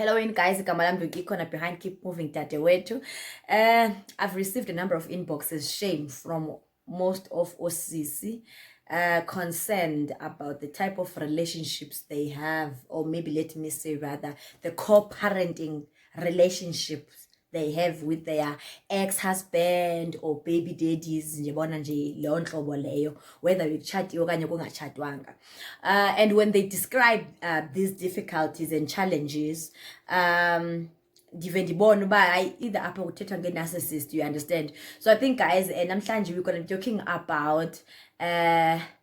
Hello guys, Kamalam behind Keep Moving Tatewetu. I've received a number of inboxes, shame, from most of OCC concerned about the type of relationships they have, or maybe let me say rather, the co-parenting relationships they have with their ex-husband or baby daddies, njebona nje leyo nhlobo leyo, whether utshatiwe okanye kungatshatwanga. And when they describe these difficulties and challenges, ndive ndibona uba either apha kuthetha nge-narcissist, you understand. So I think guys, namhlanje we're going to be talking about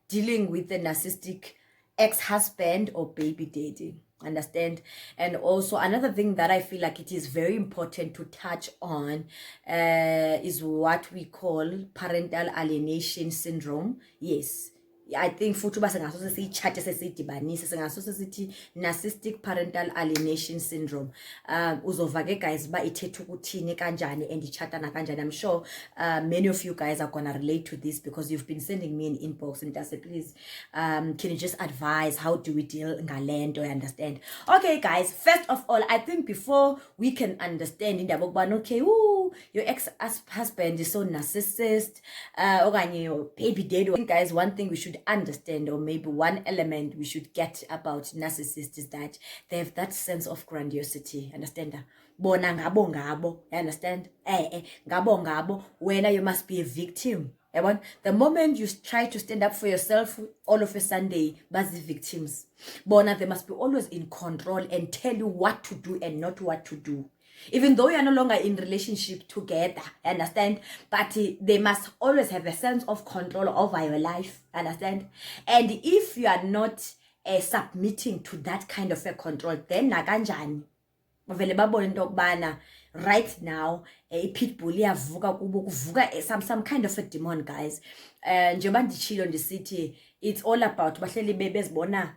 dealing with the narcissistic ex-husband or baby daddy, understand. And also another thing that I feel like it is very important to touch on is what we call parental alienation syndrome. Yes, I think futhi uba singasose siyichathe sesidibanise singasose sithi narcissistic parental alienation syndrome. Uzova ke guys ba ithetha ukuthini kanjani and ichatana kanjani. I'm sure many of you guys are gonna relate to this because you've been sending me an inbox and say, please can you just advise how do we deal ngalento, I understand. Okay guys, first of all, I think before we can understand in the okay, your ex-husband is so narcissist, okanye your baby daddy. I think guys, one thing we should understand, or maybe one element we should get about narcissists, is that they have that sense of grandiosity, understand. Bona ngabo ngabo, understand. Ngabo ngabo, when you must be a victim. The moment you try to stand up for yourself, all of a Sunday, but the victims, bona, they must be always in control and tell you what to do and not what to do. Even though you are no longer in relationship together, understand? But they must always have a sense of control over your life, understand? And if you are not submitting to that kind of a control, then nakanjani vele babone into yokubana right now pitbull iyavuka kubo, kuvuka some kind of a demon, guys. Njengoba ndichilo ndisithi, it's all about bahleli bezibona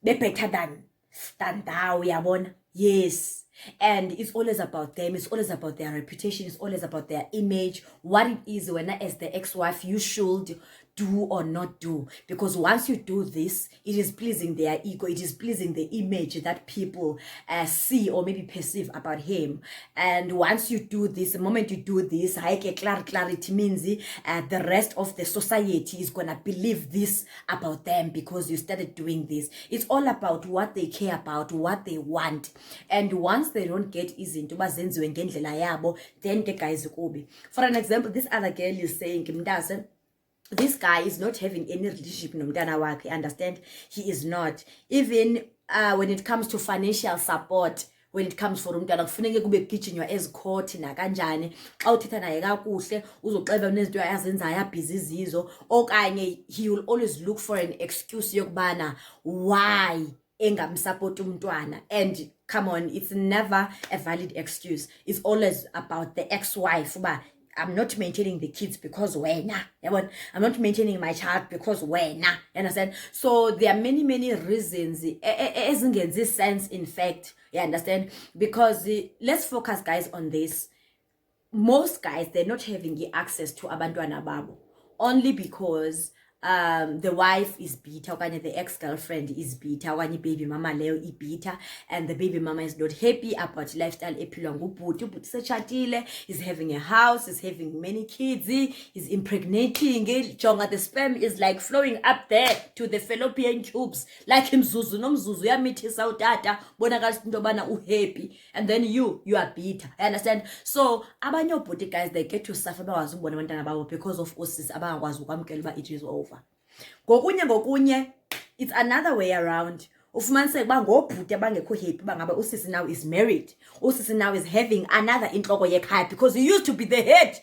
better than thou, uyabona. Yes. And it's always about them, it's always about their reputation, it's always about their image, what it is when as the ex-wife you should do or not do. Because once you do this, it is pleasing their ego, it is pleasing the image that people see or maybe perceive about him. And once you do this, the moment you do this, clarity means the rest of the society is gonna believe this about them because you started doing this. It's all about what they care about, what they want. And once they don't get izinto bazenziwe ngendlela yabo, then the guys kubi. For an example, this other girl is saying, Mdase, this guy is not having any relationship nomntana wakhe, understand? He is not. Even when it comes to financial support, when it comes for umntana kufuneke kube kugijinywa ezikhothi nakanjani, xa uthetha naye kakuhle uzoxeba nezinto azenzayo abhizi zizo, okanye he will always look for an excuse yokubana why engamsupport umntwana. And come on, it's never a valid excuse. It's always about the ex-wife. I'm not maintaining the kids because wena. I'm not maintaining my child because wena. Understand? So there are many reasons. Ezingenzi sense, in fact. You understand? Because let's focus, guys, on this. Most guys, they're not having the access to abantwana babo only because the wife is bitter, okanye the ex-girlfriend is bitter, okanye baby mama leyo is bitter, and the baby mama is not happy about lifestyle ephilwa ngubhuti. Ubhuti setshatile, is having a house, is having many kids, is impregnating, jonga, the sperm is like flowing up there to the fallopian tubes like imzuzu nomzuzu uyamithisa utata, bonakalisa into yobana uhappy, and then you are bitter. I understand? So abanye obhuti, guys, they get to suffer bakwazi ukubona abantwana babo because of osisi abangakwazi ukwamkela uba it is over. Ngokunye it's another way around. Ufumaniseke ba ngobhuti abangekho happy bangaba usisi now is married, usisi now is having another intloko yekhaya, because you used to be the head,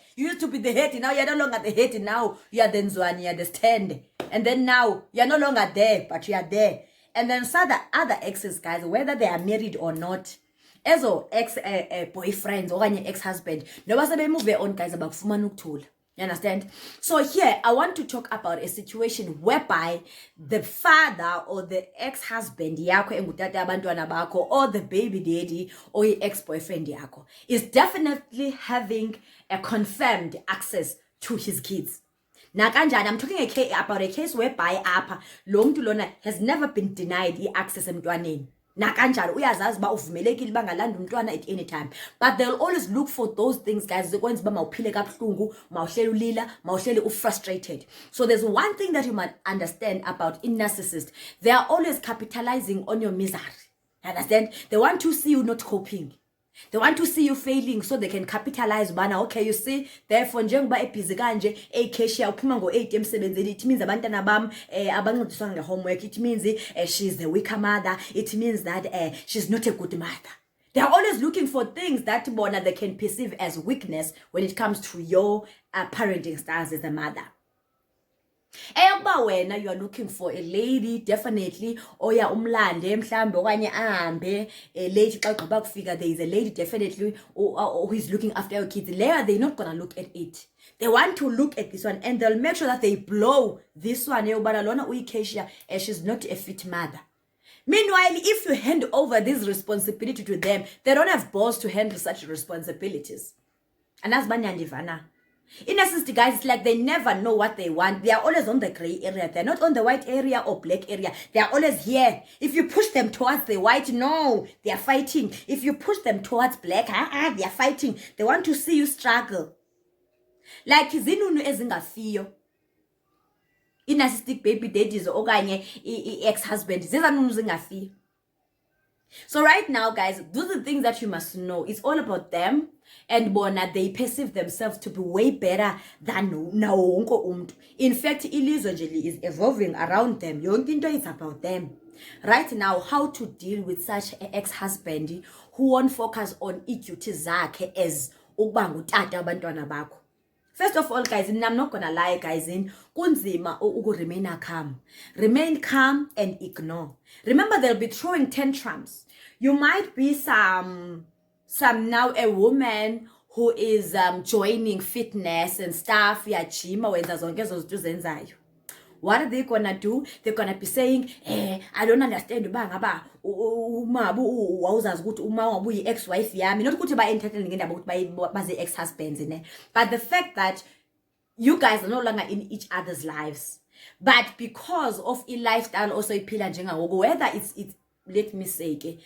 now you're no longer the head, now you are the nzwane, you are the stand, and then now you're no longer there but you are there. And then so the other exes, guys, whether they are married or not, ezo ex boyfriends okanye ex-husband noba sebemove on, guys, abakufumana ukuthula. You understand? So here, I want to talk about a situation whereby the father or the ex-husband yakho engutata abantwana bakho, or the baby daddy or your ex-boyfriend yakho is definitely having a confirmed access to his kids. Nakanjani, I'm talking about a case whereby lo mntu lona has never been denied access emntwaneni. nakanjalo uyazazi ba uvumelekile bangalanda umntwana at any time, but they'll always look for those things guys zikwenza ba mawuphile kabuhlungu, mawuhleli ulila, mawuhleli ufrustrated. So there's one thing that you must understand about in narcissists. They are always capitalizing on your misery. Understand? They want to see you not coping. They want to see you failing so they can capitalize bana. Okay, you see, therefore njengoba ebhizi kanje cashier uphuma ngo-8 emsebenzini, it means abantwana bam abancediswa nge-homework, it means she's the weaker mother, it means that she's not a good mother. They are always looking for things that bona they can perceive as weakness when it comes to your parenting styles as a mother. Wena you are looking for a lady, definitely oya umlande mhlambe okanye ahambe lady xa ugqiba kufika, there is a lady definitely who is looking after your kids. Later they're not gonna look at it. They want to look at this one and they'll make sure that they blow this one. Eyobana lona uyi-cashier, she's not a fit mother. Meanwhile, if you hand over this responsibility to them, they don't have balls to handle such responsibilities. And that's banyandivana. In narcissist guys, it's like they never know what they want. They are always on the gray area. They're not on the white area or black area. They are always here. If you push them towards the white, no, they are fighting. If you push them towards black, they are fighting. They want to see you struggle. Like zinunu ezingafiyo. In narcissistic baby daddies okanye ex-husband, zezanunu zingafiyo. So right now, guys, those are the things that you must know. It's all about them. And bona, they perceive themselves to be way better than wonke umuntu. In fact, ilizwe nje is evolving around them. Yonke into is about them. Right now, how to deal with such an ex-husband who won't focus on duties zakhe as ukuba ngutata abantwana bakho. First of all, guys, I'm not gonna lie, guys, kunzima remain calm. Remain calm and ignore. Remember, they'll be throwing tantrums. You might be some now a woman who is joining fitness and stuff, yeah, chima wenza zonke ezo zinto zenzayo. What are they gonna do? They're gonna be saying, I don't understand uba ngaba umabu wawuzazi ukuthi uma wabu yi-ex-wife yami, not ukuthi ba-entertaining ngendaba ukuthi bazi-ex-husbands, but the fact that you guys are no longer in each other's lives, but because of a lifestyle also iphila njengangoko, whether it's let me say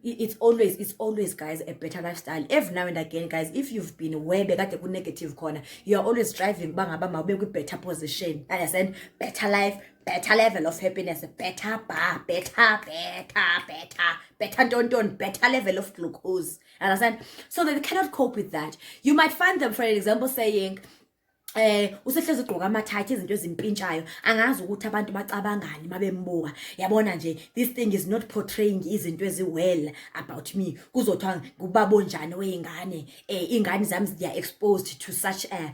it's always guys a better lifestyle. Every now and again, guys, if you've been way bekade ku negative corner, you are always striving bangaba mawube ku better position, understand, better life, better level of happiness, better bar, better tonton, better level of glucose, understand. So they cannot cope with that. You might find them, for example, saying usehlezi ugqoka amathathi izinto ezimpintshayo, angazi ukuthi abantu bacabangani mabembuka. Yabona nje, this thing is not portraying izinto well about me. Kuzothiwa ngubabo njani weingane, ingane zami they are exposed to such a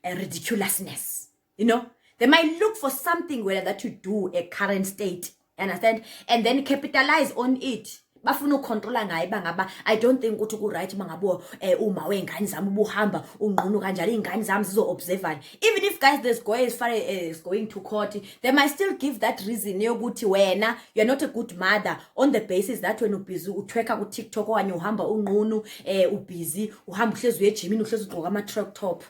ridiculousness. You know, they might look for something whether that to do a current state, understand, and then capitalize on it. Bafuna ukontrola ngaye bangaba, I don't think ukuthi ku right mangabo uma wengane zami ubuhamba unqunu kanjalo ingane zami zizo observe. Even if guys this go as far as going to court, they might still give that reason yokuthi wena you are not a good mother on the basis that when ubusy uthweka ku TikTok okanye uhamba unqunu ubusy uhamba uhlezi uye gym uhlezi ugqoka ama truck top.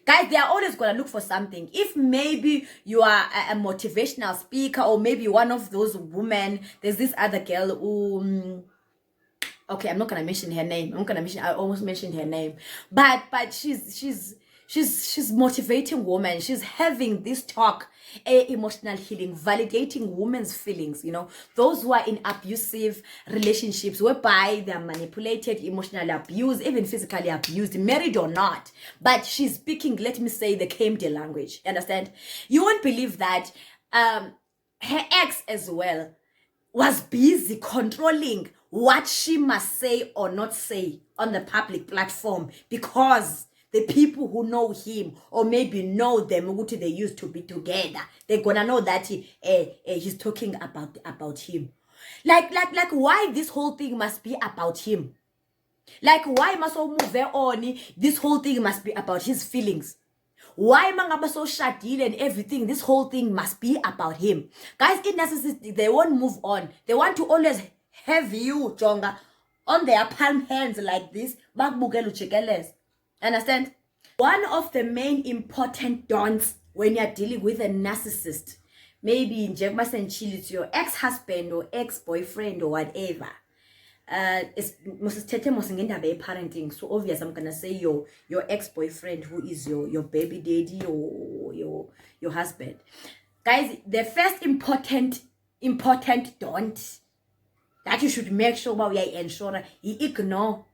Guys, they are always gonna look for something. If maybe you are a motivational speaker, or maybe one of those women, there's this other girl who, okay, I'm not gonna mention her name. I almost mentioned her name, but she's motivating women. She's having this talk, emotional healing, validating women's feelings. You know, those who are in abusive relationships whereby they are manipulated, emotionally abused, even physically abused, married or not. But she's speaking, let me say, the KMD language. Understand? You won't believe that her ex as well was busy controlling what she must say or not say on the public platform, because the people who know him or maybe know them, what they used to be together, they're gonna know that he's talking about him. Like why this whole thing must be about him? Like why must all move on? This whole thing must be about his feelings. Why mangaba so shadile and everything? This whole thing must be about him. Guys, in narcissist, they won't move on. They want to always have you, Jonga, on their palm hands like this. Understand? One of the main important don'ts when you're dealing with a narcissist, maybe njengoba senitshilo it's your ex-husband or ex-boyfriend or whatever. Mosithethe mos ngendaba ye-parenting, so obvious I'm gonna say your ex-boyfriend who is your baby daddy or your husband. Guys, the first important don't that you should make sure we are ensure you ignore.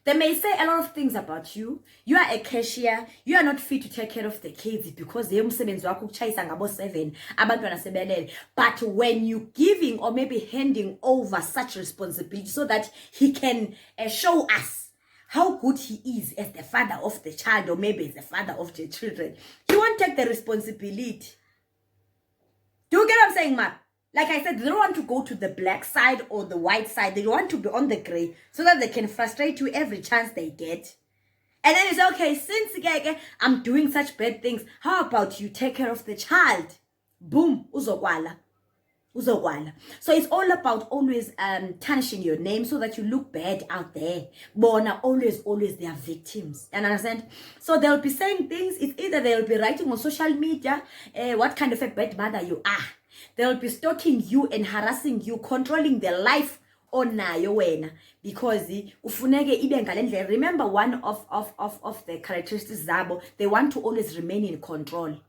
They may say a lot of things about you. You are a cashier. You are not fit to take care of the kids because they umsebenzi wakho ukuchayisa ngabo 7 abantwana sebelele. But when you giving or maybe handing over such responsibility so that he can show us how good he is as the father of the child or maybe as the father of the children, he won't take the responsibility. Do you get what I'm saying, Mark? Like I said, they don't want to go to the black side or the white side. They want to be on the gray so that they can frustrate you every chance they get. And then you say, okay, since I'm doing such bad things, how about you take care of the child? Boom, uzokwala. So it's all about always tarnishing your name so that you look bad out there. Bona, always they are victims. You understand? So they'll be saying things. It's either they'll be writing on social media what kind of a bad mother you are. They'll be stalking you and harassing you, controlling their life onayo wena because ufuneke ibe ngalendlela. Remember, one of the characteristics zabo, they want to always remain in control.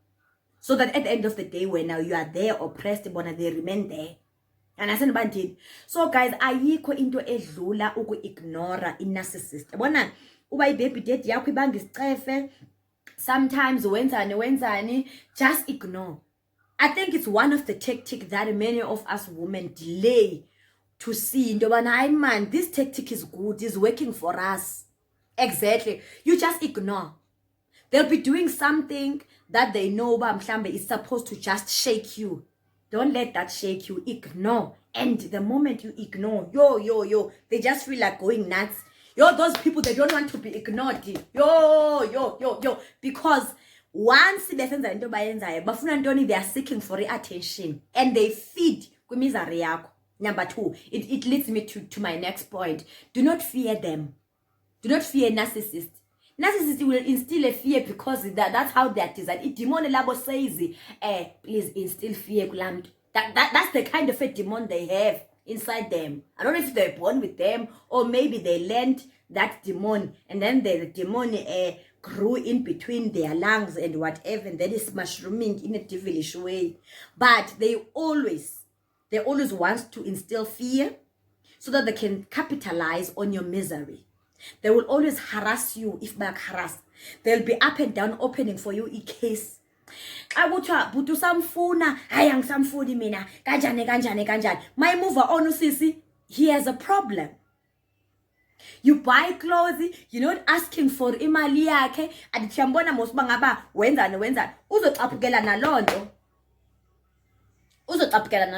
So that at the end of the day, when now you are there oppressed, bona they remain there. Understand bandini? So guys, ayikho into edlula uku-ignora i-narcissist. Bona uba i-baby daddy yakho ibanga isicefe, sometimes wenzani, just ignore. I think it's one of the tactics that many of us women delay to see. Into bana, man, this tactic is good, it's working for us. Exactly. You just ignore. They'll be doing something that they know mhlambe is supposed to just shake you. Don't let that shake you. Ignore. And the moment you ignore, they just feel like going nuts. Those people, they don't want to be ignored. Because once they are seeking for attention and they feed kwimizari yakho. Number 2, it leads me to my next point. Do not fear them. Do not fear narcissists. Narcissist will instill a fear because that's how they are designed. If demon labo says, please instill fear. That's the kind of a demon they have inside them. I don't know if they're born with them or maybe they learned that demon and then the demon grew in between their lungs and whatever, and then it's mushrooming in a devilish way. But they always want to instill fear so that they can capitalize on your misery. They will always harass you if back harass. They'll be up and down opening for you in case. Abucha butu samfuna, ayang samfuni mina, kanjani. My mover on sisi, he has a problem. You buy clothes, you're not asking for imali yakhe, adichambona mosba ngaba wenzani. Uzotapukela na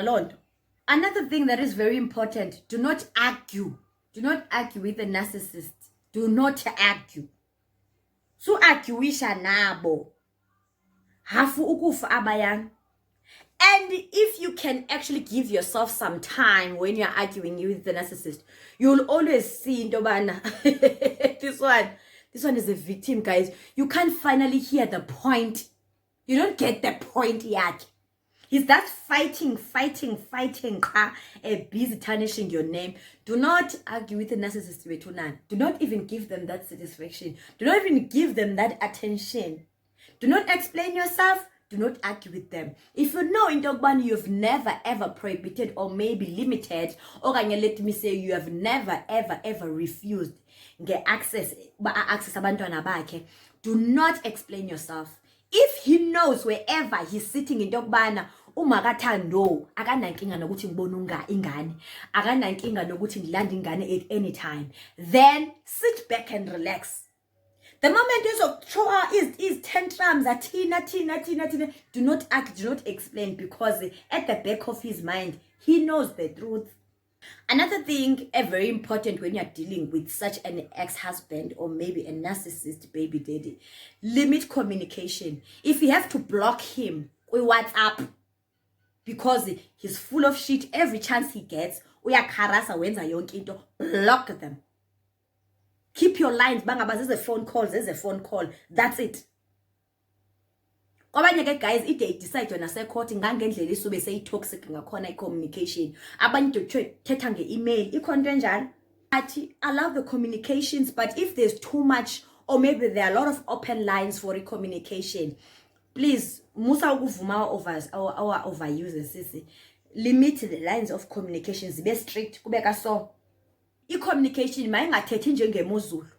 londo. Another thing that is very important, do not argue. Do not argue with a narcissist. Do not argue. So arguisha nabo. Hafu ukufa abayang. And if you can actually give yourself some time when you're arguing with the narcissist, you'll always see Ndobana. This one is a victim, guys. You can't finally hear the point. You don't get the point yet. He's that fighting, busy tarnishing your name. Do not argue with the narcissist. Do not even give them that satisfaction. Do not even give them that attention. Do not explain yourself. Do not argue with them. If you know in Dogban you've never ever prohibited or maybe limited, or let me say you have never ever refused get access abantwana bakhe, do not explain yourself. If he knows wherever he's sitting in Dogbana, umakathando akanankinga nokuthi ngibona ingane, akanankinga nokuthi ngilanda ingane at any time, then sit back and relax. The moment is tantrums, tina, do not act, do not explain, because at the back of his mind, he knows the truth. Another thing, very important when you're dealing with such an ex-husband or maybe a narcissist baby daddy, limit communication. If you have to block him with WhatsApp because he's full of shit every chance he gets, block them. Keep your lines, there's a phone call, that's it. Kwabanye ke guys ide decide yona secourt ngangendlela isube seyitoxic ngakhona i-communication. Abanye thetha nge-email ikhonto enjalo. Athi I love the communications, but if there's too much or maybe there are a lot of open lines for communication, please musa ukuvuma our overuse sisi. Limit the lines of communications, be strict kubeka so. I-communication mayingathethi njengemozulu.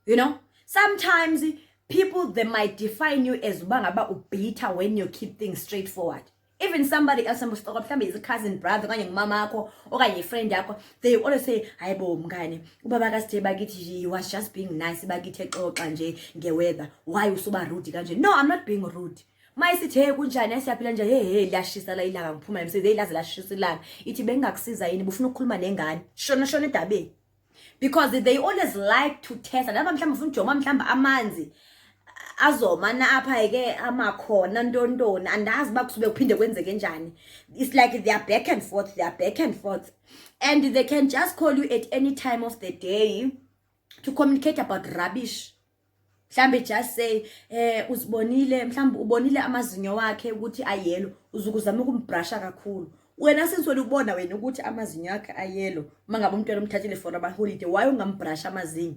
You know, sometimes people, they might define you as ubangaba ubitter when you keep things straightforward. Even somebody else, mhlawumbe is a cousin, brother, okanye ngumama yakho okanye ifriend yakho, they always say hayibo mngane ubaba kaSithe bakithi he was just being nice, bakithi exoxa nje ngeweather, why usuba rude kanje. No, I'm not being rude. Mayisithe kunjani asiyaphila nje hey liyashisa la ilanga ngiphuma emsebenzini laze lashisa ilanga ithi bengakusiza yini bufuna ukukhuluma nengane shona edabeni. Because they always like to test. Naba mhlamba ufuna ujoma mhlamba amanzi azomana apha ke amakhona ntontoni andazi bakusube kuphinde kwenzeke njani. It's like they are back and forth, and they can just call you at any time of the day to communicate about rubbish. Mhlambe just say uzibonile mhlamba ubonile amazinyo wakhe ukuthi ayelo uzukuzama ukumbrusha kakhulu. Wena siswele ukubona wena ukuthi amazinyo akhe ayelo mangabe umntwana umthathile for ama holiday why ungambrusha amazinyo.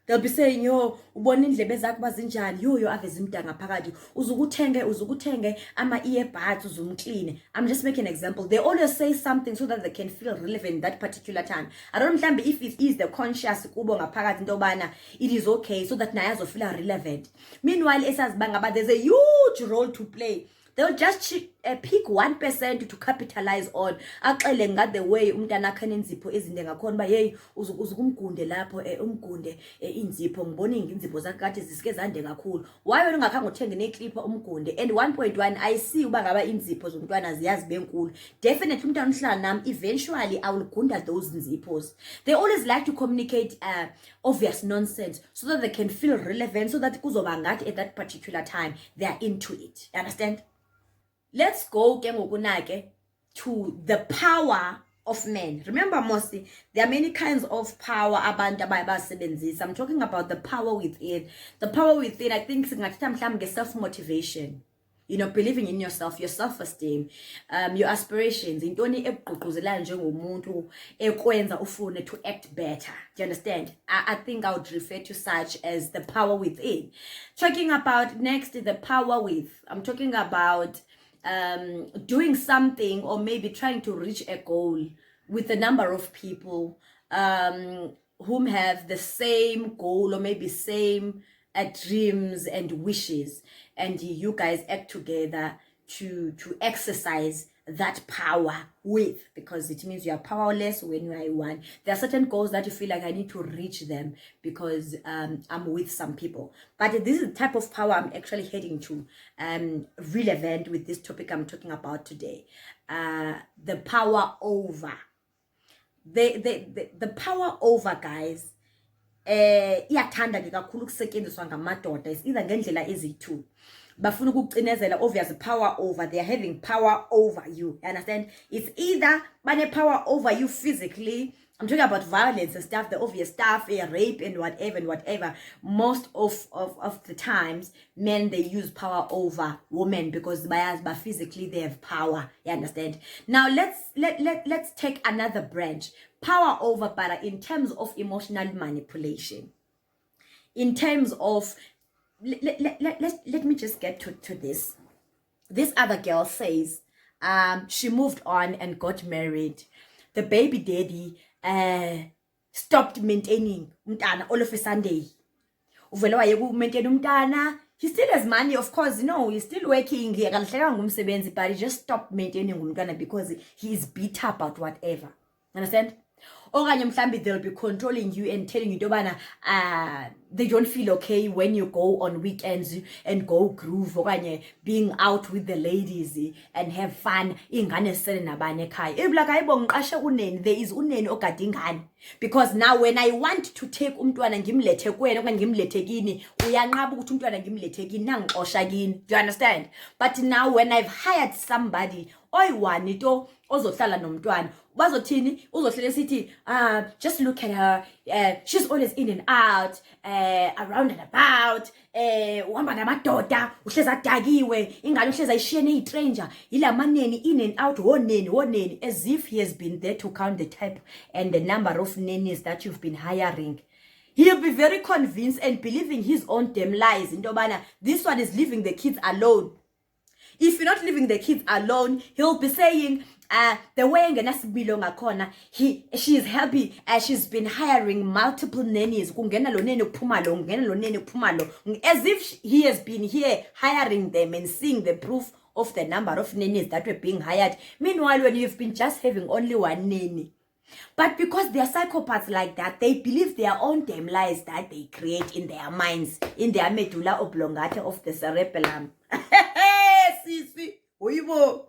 They'll be saying yo ubona indlebe zakho bazinjani yo aveza imdanga phakathi uzukuthenge ama earbuds uzumclean. I'm just making an example. They always say something so that they can feel relevant that particular time. I don't know if it is the conscious kubo ngaphakathi into bana it is okay so that naye azofeel relevant. Meanwhile esazibanga but there's a huge role to play. They'll just pick 1% to capitalize on. Axele nga the way umntana akhe nenzipho ezinde ngakhona ba hey uzukumgunde lapho umgunde inzipho ngibona inzipho zakhe kade zisike zande kakhulu. Why wena ungakhange uthenge neclipper umgunde and 1.1 I see uba ngaba inzipho zomntwana ziyazi benkulu. Definitely umntana uhlala nami eventually I will gunda those nziphos. They always like to communicate obvious nonsense so that they can feel relevant, so that kuzoba ngathi at that particular time they are into it. You understand? Let's go to the power of men. Remember, mostly there are many kinds of power abantu abayabasebenzisa. I'm talking about the power within. The power within, I think singathatha self-motivation. You know, believing in yourself, your self-esteem, your aspirations. Intoni ekugqugquzela njengomuntu ekwenza ufune to act better. Do you understand? I think I would refer to such as the power within. Talking about next the power with. I'm talking about doing something or maybe trying to reach a goal with a number of people whom have the same goal or maybe same dreams and wishes, and you guys act together to exercise that power with, because it means you are powerless when you are one. There are certain goals that you feel like I need to reach them because I'm with some people. But this is the type of power I'm actually heading to, relevant with this topic I'm talking about today. The power over. The power over, guys, iyathanda ke kakhulu ukusetyenziswa ngamadoda. Is either ngendlela eziyi-2. Bafuna ukucinezela obvious power over, they are having power over you. Understand? It's either bane power over you physically. I'm talking about violence and stuff, the obvious stuff, rape and whatever. Most of the times, men, they use power over women because by physically they have power. You understand? Now let's take another branch. Power over, but in terms of emotional manipulation. In terms of let me just get to this. This other girl says she moved on and got married. The baby daddy stopped maintaining umntana all of a Sunday. Uvela wayeku maintain umntana. He still has money, of course, he's still working. But he just stopped maintaining umntana because he is bitter about whatever. Understand? Okanye mhlambi they'll be controlling you and telling you dobana they don't feel okay when you go on weekends and go groove okanye being out with the ladies and have fun ingane sele nabane ekhaya. Ibla kayibo ngiqashe uneni, there is uneni ogada ingane, because now when I want to take umntwana ngimlethe kwena okanye ngimlethe kini uyanqaba ukuthi umntwana ngimlethe kini nangixosha kini. Do you understand? But now when I've hired somebody oyi-1 to ozohlala nomntwana, bazothini uzohlele sithi just look at her, she's always in and out, around and about, uhamba namadoda, uhlezi adakiwe, ingane uhlezi ayishiye neyistranger, yilamaneni in and out, woneni, as if he has been there to count the type and the number of nannies that you've been hiring. He'll be very convinced and believing his own damn lies. Intobana, this one is leaving the kids alone. If you're not leaving the kids alone, he'll be saying, the way she is happy, she's been hiring multiple nannies. As if he has been here hiring them and seeing the proof of the number of nannies that were being hired. Meanwhile, when you've been just having only one nanny. But because they are psychopaths like that, they believe their own damn lies that they create in their minds, in their medulla oblongata of the cerebellum. Sisi, oyibo.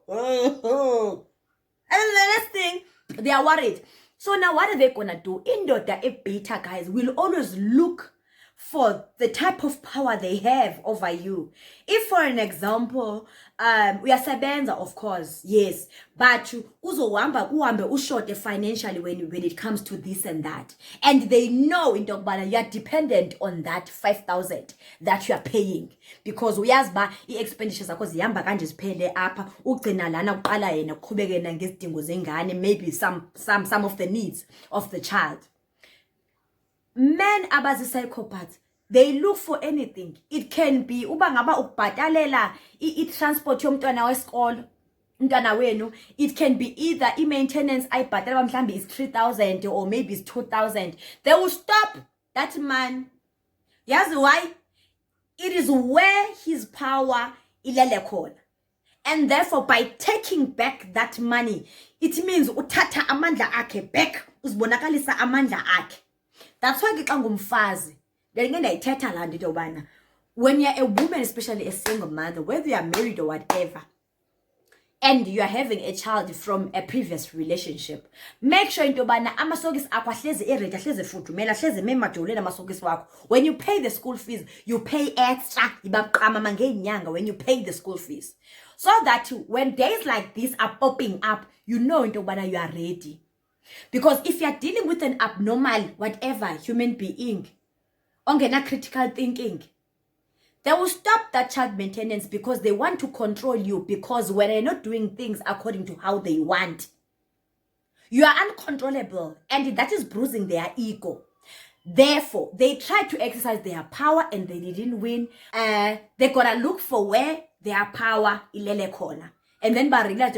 And the next thing, they are worried. So now what are they gonna do? Indoda e beta guys will always look for the type of power they have over you. If, for an example, uyasebenza, of course, yes, but uzohamba ushort financially when it comes to this and that, and they know into okubana you are dependent on that 5,000 that you are paying, because uyazi ba i-expenditures zakho zihamba kanje ziphele apha, ugcina lana uqala yena uqhubeke ngezidingo zengane, maybe some of the needs of the child. Men abazi psychopaths, they look for anything. It can be uba ngaba ukubhatalela i-transport yomntwana wesikolo, umntwana wenu. It can be either i-maintenance ayibhatalela mhlambi is 3,000 or maybe it's 2,000. They will stop that man. Yazi why? It is where his power ilele khona. And therefore, by taking back that money, it means uthatha amandla akhe back, uzibonakalisa amandla akhe. That's why ngumfazi. When you're a woman, especially a single mother, whether you are married or whatever, and you are having a child from a previous relationship, make sure amasokisi akho ahlezi eredi, ahlezi efudumela, ahlezi memajoleni amasokisi wakho. When you pay the school fees, you pay extra. When you pay the school fees, so that when days like this are popping up, you know you are ready. Because if you are dealing with an abnormal, whatever, human being, ongena critical thinking, they will stop that child maintenance because they want to control you, because when they're not doing things according to how they want, you are uncontrollable, and that is bruising their ego. Therefore, they try to exercise their power and they didn't win. They gotta look for where their power ilele khona. And then I realized,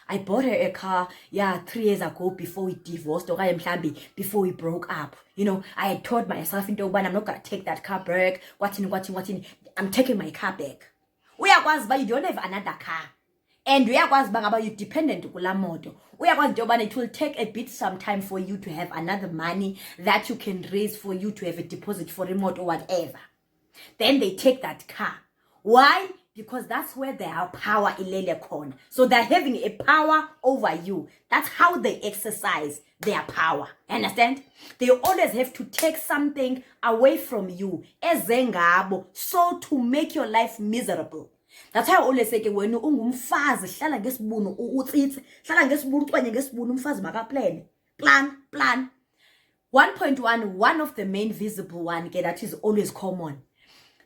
I bought her a car, 3 years ago before we divorced, or before we broke up. You know, I had told myself, I'm not going to take that car back. I'm taking my car back. You don't have another car. And you're dependent on motor. It will take a bit some time for you to have another money that you can raise for you to have a deposit for remote or whatever. Then they take that car. Why? Because that's where they have power ilele khona. So they're having a power over you. That's how they exercise their power. Understand? They always have to take something away from you, ezengabo, so to make your life miserable. That's why I always say, when you ungumfazi, hlala ngesibunu utsitse, hlala ngesibunu ucwanye ngesibunu, umfazi makaplan. Plan. 1.1, one of the main visible one, that is always common.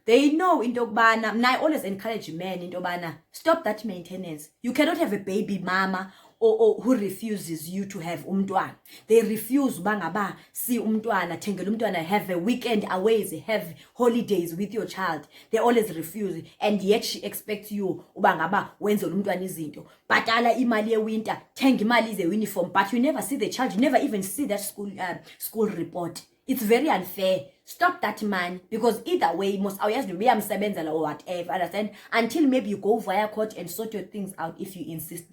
They know into okubana, and I always encourage men into okubana, stop that maintenance. You cannot have a baby mama or who refuses you to have umntwana. They refuse bangaba see umntwana, thengela umntwana, have a weekend away, have holidays with your child. They always refuse, and yet she expects you ubangaba wenze umntwana izinto. Bhatala imali winter, thenga imali uniform, but you never see the child. You never even see that school report. It's very unfair. Stop that man, because either way, most always be or whatever, understand? Until maybe you go via court and sort your things out if you insist.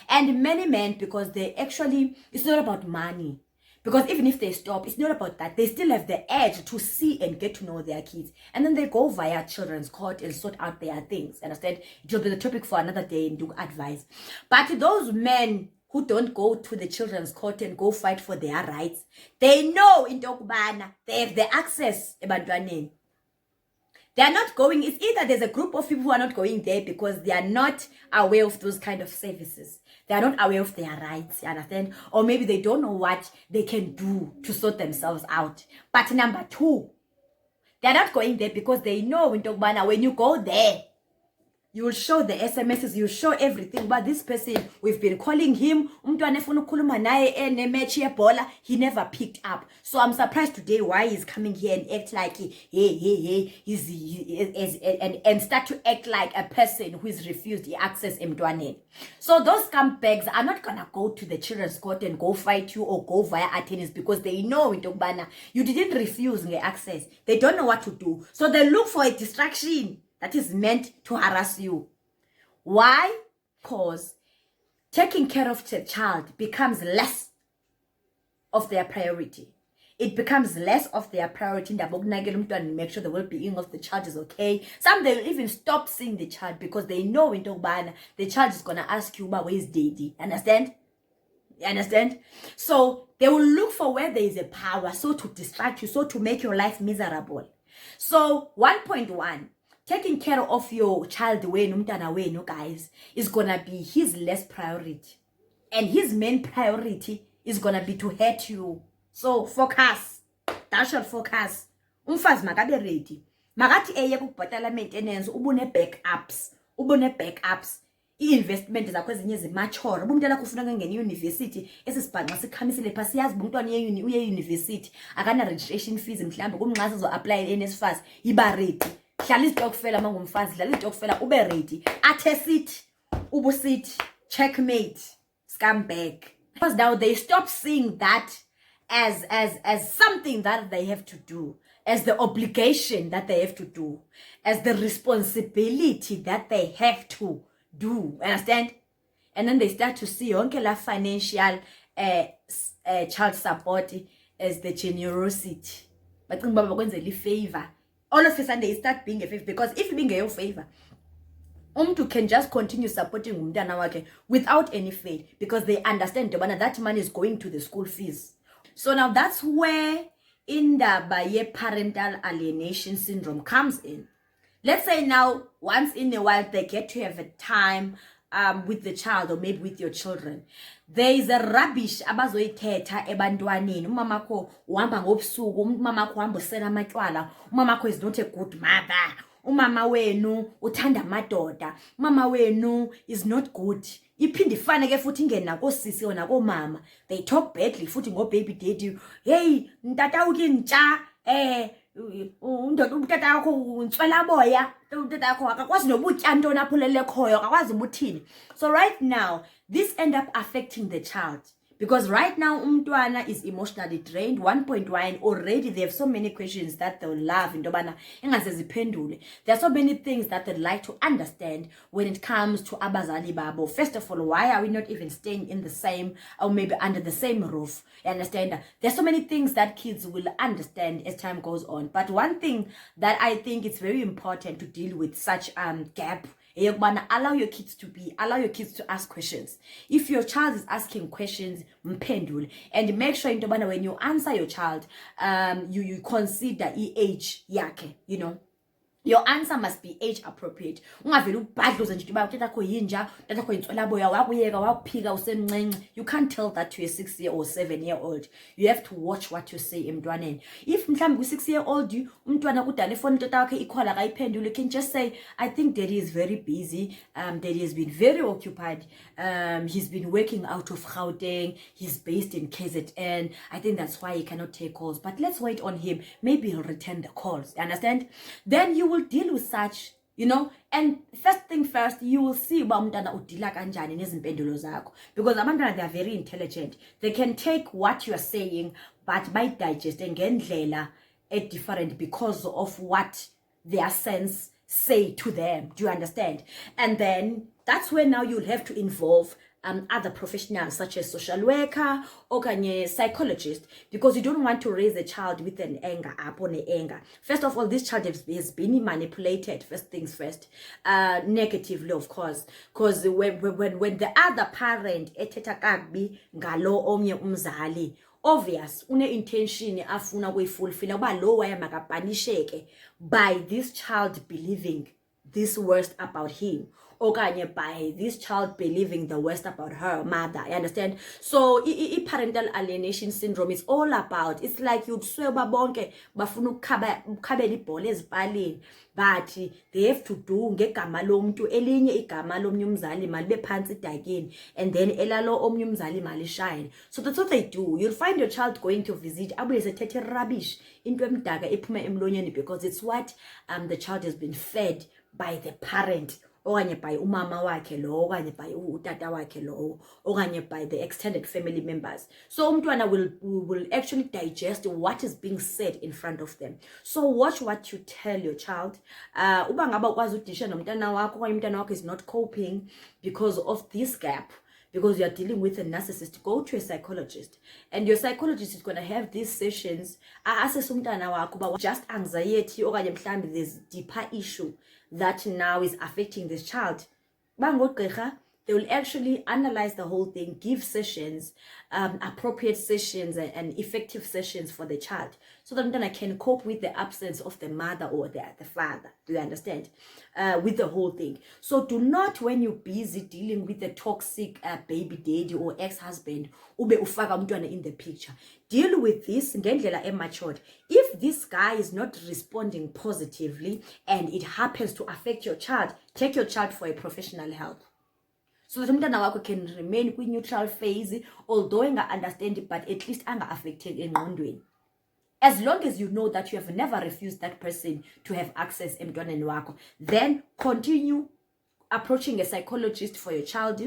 And many men, because they actually, it's not about money. Because even if they stop, it's not about that. They still have the edge to see and get to know their kids. And then they go via children's court and sort out their things. Understand? It will be the topic for another day and do advice. But those men who don't go to the children's court and go fight for their rights, they know in Dokubana, they have the access. They are not going. It's either there's a group of people who are not going there because they are not aware of those kind of services. They are not aware of their rights, you understand? Or maybe they don't know what they can do to sort themselves out. But number two, they're not going there because they know when you go there, you will show the SMSs, you show everything. But this person, we've been calling him, he never picked up. So I'm surprised today why he's coming here and act like and start to act like a person who is refused the access emtwanen. So those scumbags are not gonna go to the children's court and go fight you or go via attorneys because they know you didn't refuse the access. They don't know what to do. So they look for a distraction that is meant to harass you. Why? Because taking care of the child becomes less of their priority. It becomes less of their priority and make sure the well-being of the child is okay. Some they will even stop seeing the child because they know the child is gonna ask you about where's daddy. Understand? You understand? So they will look for where there is a power, so to distract you, so to make your life miserable. So 1.1. Taking care of your child guys, is gonna be his less priority. And his main priority is gonna be to hurt you. So focus. Thou shalt focus. Umfazi makabe ready. Makati eye kubhatala maintenance, ubune backups. I-investment zakho ezinye zimature. Umntwana kufuna ngene university, esisibhanqa sikhamisile pha siyazi umntwana uye university, akana registration fees mhlawumbe kumnqasa zo apply eNSFAS, iba ready. Hlala izitokufela mangumfazi, dlala izitokufela ube ready. Athe sithi, ubusithi, checkmate, scumbag. Because now they stop seeing that as something that they have to do, as the obligation that they have to do, as the responsibility that they have to do. Understand? And then they start to see yonke la financial child support as the generosity. But favor. All of a sudden they start being a favor, because if being a favor, umntu can just continue supporting umntana wakhe without any faith, because they understand that money is going to the school fees. So now that's where indaba ye parental alienation syndrome comes in. Let's say now once in a while they get to have a time with the child, or maybe with your children. There is a rubbish abazoyithetha ebantwaneni. Umamakho uhamba ngobusuku, umamakho uhamba usela amatywala, umamakho is not a good mother, umama wenu uthanda amadoda, umama wenu is not good. Iphinde ifane ke futhi ingene nakosisi nakomama, they talk badly futhi ngo-baby daddy. Hey ntata ukintsha, umntata wakho untswela boya, umntata wakho akakwazi nobutya ntoni aphulele khoyo, akakwazi ubuthini. So right now this end up affecting the child, because right now umntwana is emotionally drained. 1.1 already, they have so many questions that they will love into bana engaze ziphendule. There are so many things that they'd like to understand when it comes to abazali babo. First of all, why are we not even staying in the same, or maybe under the same roof? You understand? There's so many things that kids will understand as time goes on. But one thing that I think it's very important to deal with such gap, allow your kids to ask questions. If your child is asking questions, mphendule, and make sure into when you answer your child, you consider age yakhe, you know. Your answer must be age appropriate. Ungavela ubhadluze nje uba utata kho yinja, utata kho intswela boya, wakuyeka wakuphika usemncinci. You can't tell that to a 6-year or 7-year-old. You have to watch what you say emntwaneni. If mhlawumbe ku-6-year-old umntwana kudala ifoni utata wakhe ikhola akayiphendule, you can just say, I think daddy is very busy. Daddy has been very occupied. He's been working out of Gauteng. He's based in KZN. I think that's why he cannot take calls. But let's wait on him. Maybe he'll return the calls. You understand? Then you will deal with such, you know. And first thing first, you will see uba umntana udila kanjani nezimpendulo zakho, because abantwana, they are very intelligent. They can take what you are saying but might digest ngendlela different because of what their sense say to them. Do you understand? And then that's where now you'll have to involve other professionals such as social worker or psychologist, because you don't want to raise a child with an anger upon an anger. First of all, this child has been manipulated, first things first, negatively, of course, because when the other parent ethetha kakubi ngalo omnye umzali, obvious une intention afuna kuyifulfilla uba lo waya makapanisheke by this child believing this worst about him, okanye by this child believing the worst about her mother. You understand? So parental alienation syndrome is all about, it's like you sweba bonke bafuna ukukhabela ibhola ezipalini, but they have to do ngegama lomntu, elinye igama lomnye umzali malibe phansi idakeni, and then elalo omnye umzali malishine. So that's what they do. You'll find your child going to visit abuye sethethe rubbish into emdaka ephuma emlonyeni, because it's what the child has been fed by the parent, okanye by umama wakhe lo, okanye by utata wakhe lo, okanye by the extended family members. So umntwana will actually digest what is being said in front of them. So watch what you tell your child. Uba ngaba ukwazi udisha nomntana wakho, okanye umntana wakho is not coping because of this gap, because you are dealing with a narcissist, go to a psychologist. And your psychologist is going to have these sessions. Assess umntana wakho, but just anxiety, okanye mhlambi there's deeper issue that now is affecting this child. They will actually analyze the whole thing, give sessions, appropriate sessions and effective sessions for the child, so that I can cope with the absence of the mother or the father. Do you understand? With the whole thing. So do not, when you're busy dealing with the toxic baby daddy or ex-husband, ube ufaka umntwana in the picture. Deal with this ngendlela ematured. If this guy is not responding positively and it happens to affect your child, take your child for a professional help, so that umntana wakho can remain in neutral phase, although inga understand it, but at least anga affected engqondweni. As long as you know that you have never refused that person to have access emntwaneni wakho, then continue approaching a psychologist for your child.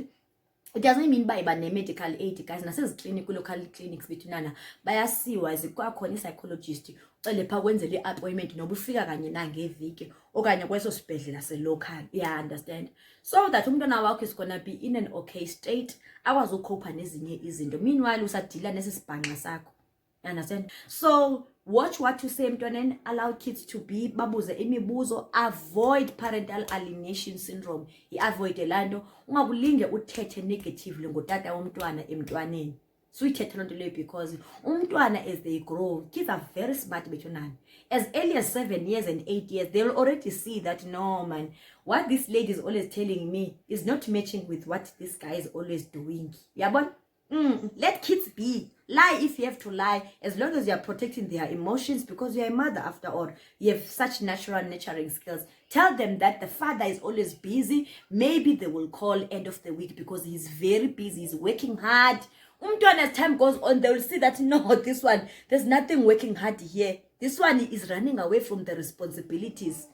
It doesn't mean by medical aid, guys. Nases clinic, local clinics between bayasiwa zikwakhona i-psychologist ucele pha kwenzele i-appointment noba ufika kanye nangeviki okanye kweso sibhedlela se-local. Yeah, understand? So that umntwana wakho is gonna be in an okay state, akwazi ukukhopha nezinye izinto. Meanwhile usadila nesi sibhanqa sakho. Understand? So watch what you say emntwaneni, allow kids to be, babuze imibuzo, avoid parental alienation syndrome. I-avoid lando, ungakulinge uthethe negatively ngotata womntwana emntwaneni. So uyithethe lonto leyo because umntwana, as they grow, kids are very smart betwunani. As early as 7 years and 8 years, they'll already see that, no man, what this lady is always telling me is not matching with what this guy is always doing. Yeah, but let kids be. Lie if you have to lie, as long as you are protecting their emotions, because you are a mother after all. You have such natural nurturing skills. Tell them that the father is always busy. Maybe they will call end of the week because he's very busy, he's working hard. As time goes on, they will see that no, this one, there's nothing working hard here. This one is running away from the responsibilities.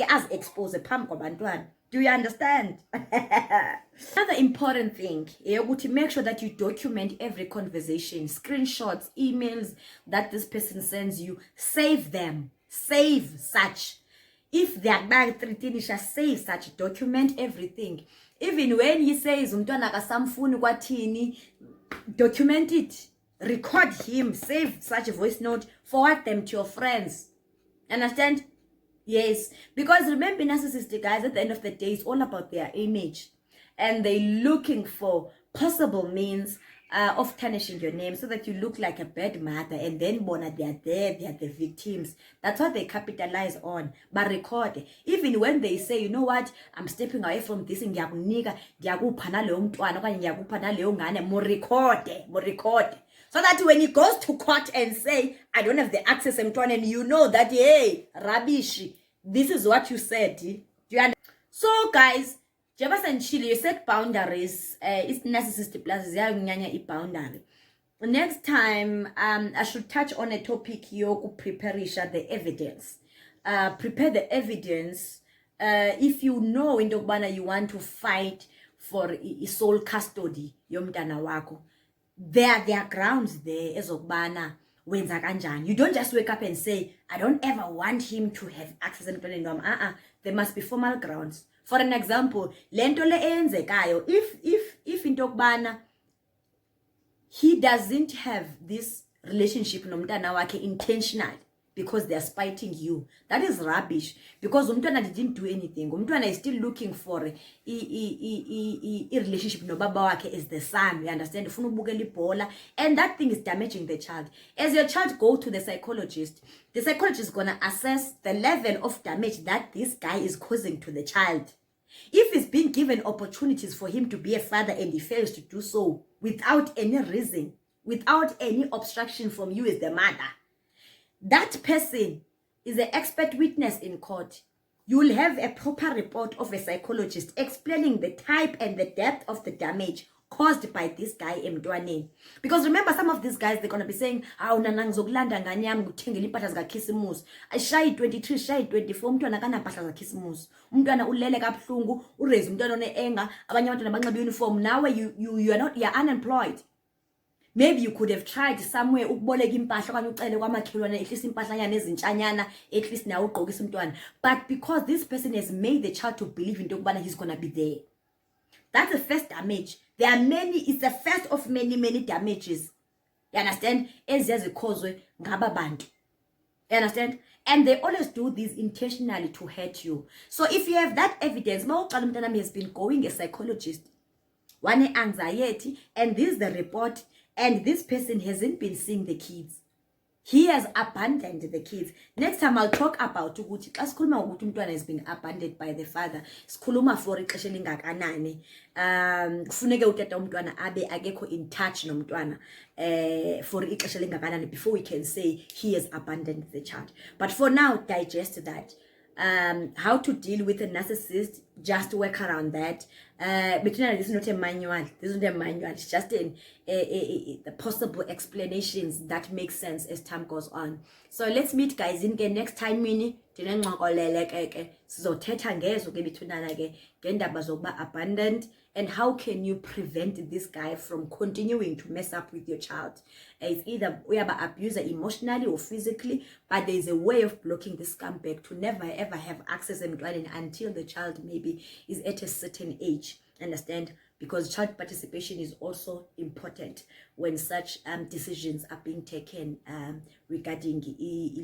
As expose pam kwabantwana. Do you understand? Another important thing, to make sure that you document every conversation, screenshots, emails that this person sends you. Save them. Save such. If they are bad, save such. Document everything. Even when he says, document it. Record him. Save such a voice note. Forward them to your friends. Understand? Yes, because remember, narcissistic guys, at the end of the day, it's all about their image, and they're looking for possible means of tarnishing your name so that you look like a bad mother, and then bona they are there, they are the victims. That's what they capitalize on. But record, even when they say, you know what, I'm stepping away from this, and record. So that when he goes to court and say, I don't have the access and you know that, hey, rubbish, this is what you said. Do you understand? So guys, Jabas and Chile, you set boundaries. It's narcissistic plus boundary. Next time, I should touch on a topic you prepare the evidence. Prepare the evidence. If you know in Dogbana you want to fight for sole custody, yomntana wako. There are grounds there ezokubana wenza kanjani. You don't just wake up and say, I don't ever want him to have access to the there must be formal grounds. For an example, lento le eyenzekayo, if into okubana he doesn't have this relationship nomntana wakhe intentionally because they are spiting you, that is rubbish, because umntwana didn't do anything. Umntwana is still looking for a relationship no baba wakhe as the son. You understand? And that thing is damaging the child. As your child go to the psychologist is gonna assess the level of damage that this guy is causing to the child. If he's been given opportunities for him to be a father and he fails to do so without any reason, without any obstruction from you as the mother, that person is an expert witness in court. You will have a proper report of a psychologist explaining the type and the depth of the damage caused by this guy emntwaneni. Because remember, some of these guys, they're going to be saying, "Awu nana ngizokulanda ngane yami ngikuthengele impahla zikaKhisimusi. Ayishayi 23, shayi 24, umntwana akanampahla zakaKhisimusi. Umntwana ulele kabuhlungu, uraise umntwana one-anger, abanye abantwana banxiba uniform. Nawe you're unemployed. Maybe you could have tried somewhere ukuboleka impahla okanye ucele kwamakhelwane at least impahlanyana ezintshanyana at least nawe ugqokisa umntwana. But because this person has made the child to believe into yokubana he's gonna be there, that's the first damage. There are many, it's the first of many damages. You understand? Eziyazikhozwe ngaba bantu. You understand? And they always do this intentionally to hurt you. So if you have that evidence, mawuqala umntanami has been going a psychologist, one anxiety, and this is the report, and this person hasn't been seeing the kids. He has abandoned the kids. Next time I'll talk about ukuthi xa sikhuluma ukuthi umntwana has been abandoned by the father. Sikhuluma for ixesha elingakanani. Kufuneke utata umntwana abe akekho in touch nomntwana for ixesha elingakanani before we can say he has abandoned the child. But for now, digest that. How to deal with a narcissist, just work around that. But this is not a manual. This is not a manual. It's just the possible explanations that make sense as time goes on. So let's meet, guys, in the next time. Sizothetha ngezo ke bithunana ke ngendaba zokuba abandoned, and how can you prevent this guy from continuing to mess up with your child. It's either uyaba abuser emotionally or physically, but there is a way of blocking this scumbag to never ever have access emntwaneni until the child maybe is at a certain age. Understand? Because child participation is also important when such decisions are being taken regarding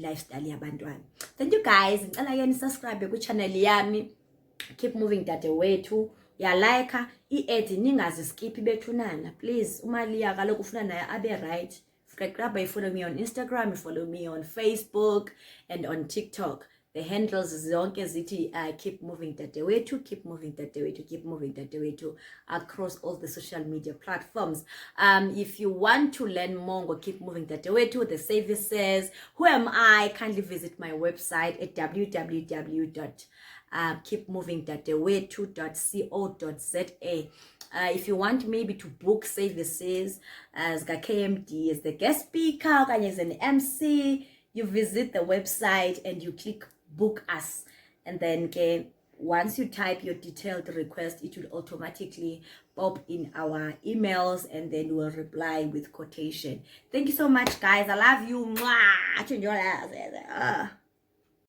lifestyle yabantwana. Thank you, guys. Ngicela ke nisubscribe ku channel yami. Keep moving that way too. Ya like i-ads ningazi skip bethunana. Please, umaliya kaloku ufuna naye abe right. Subscribe, follow me on Instagram, follow me on Facebook and on TikTok. The handles zonke zithi keep moving that way too, keep moving that way too, keep moving that way too, across all the social media platforms. If you want to learn more, go keep moving that way too. The services, who am I? Kindly visit my website at www.keepmovingthataway2.co.za. If you want maybe to book services as KMD, as the guest speaker, as an MC, you visit the website and you click book us, and then once you type your detailed request, it will automatically pop in our emails, and then we'll reply with quotation. Thank you so much, guys. I love you. Mwah!